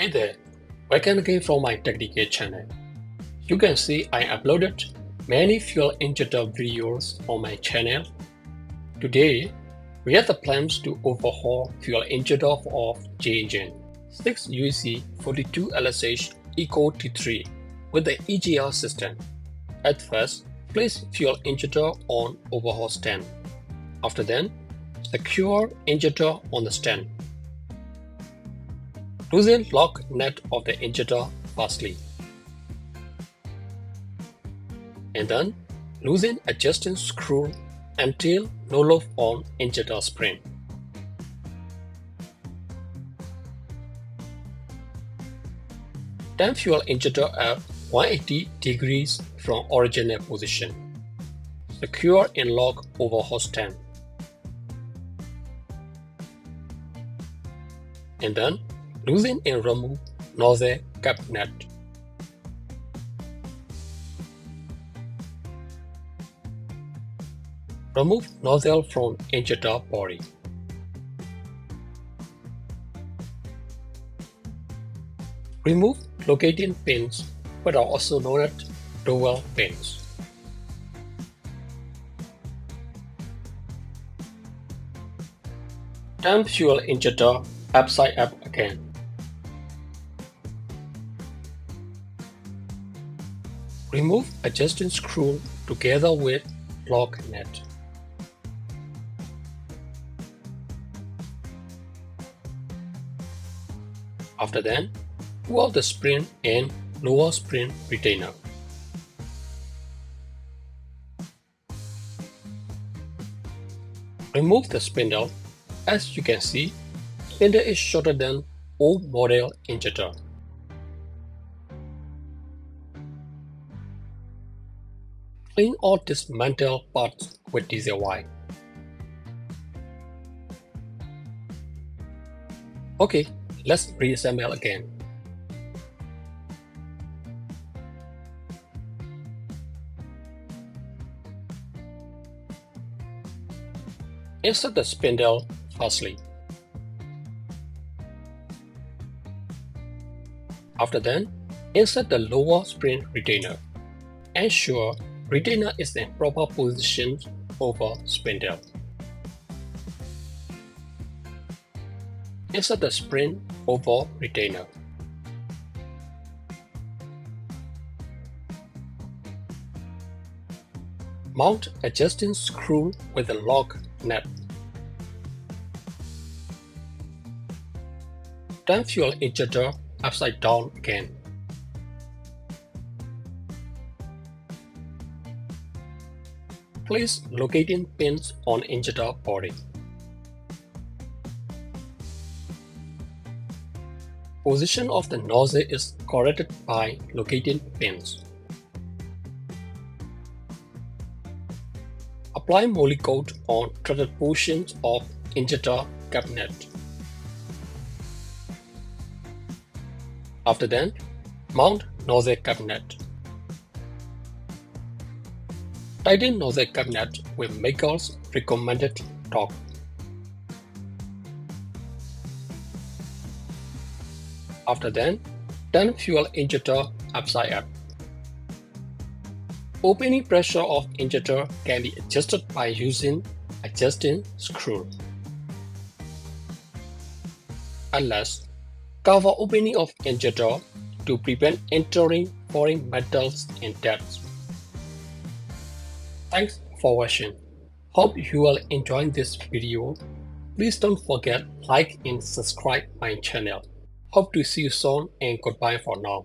Hey there, welcome again from my Technical channel. You can see I uploaded many fuel injector videos on my channel. Today, we have the plans to overhaul fuel injector of J-ENG 6 UEC 42 LSH Eco T3 with the EGR system. At first, place fuel injector on overhaul stand. After then, secure injector on the stand. Loosen lock nut of the injector firstly, and then loosen adjusting screw until no load on injector spring. Turn fuel injector at 180 degrees from original position. Secure and lock overhaul stand. And then loosen and remove nozzle cap nut. Remove nozzle from injector body. Remove locating pins, but are also known as dowel pins. Turn fuel injector upside up again. Remove adjusting screw together with lock nut. After that, pull out the spring and lower spring retainer. Remove the spindle. As you can see, spindle is shorter than old model injector. Clean all dismantled parts with diesel wipe. Okay, let's reassemble again. Insert the spindle firstly. After that, insert the lower spring retainer. Ensure retainer is in proper position over spindle. Insert the spring over retainer. Mount adjusting screw with a lock nut. Turn fuel injector upside down again. Place locating pins on injector body. Position of the nozzle is corrected by locating pins. Apply moly coat on threaded portions of injector cabinet. After that, mount nozzle cabinet. Tighten nozzle cabinet with maker's recommended torque. After that, turn fuel injector upside up. Opening pressure of injector can be adjusted by using adjusting screw. At last, cover opening of injector to prevent entering foreign metals and debts. Thanks for watching. Hope you are enjoying this video. Please don't forget like and subscribe my channel. Hope to see you soon and goodbye for now.